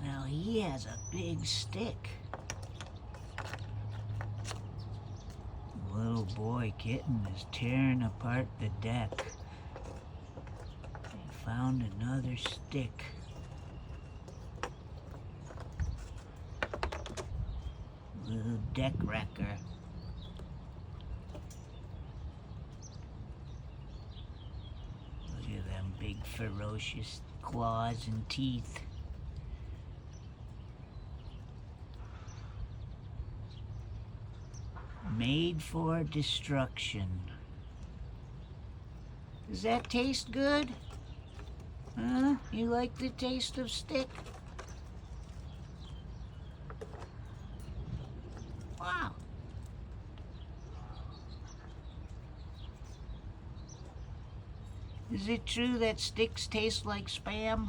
Now he has a big stick. Little boy Kitten is tearing apart the deck. He found another stick. Little deck wrecker. Look at them big ferocious claws and teeth. Made for destruction. Does that taste good? Huh? You like the taste of stick? Wow. Is it true that sticks taste like spam?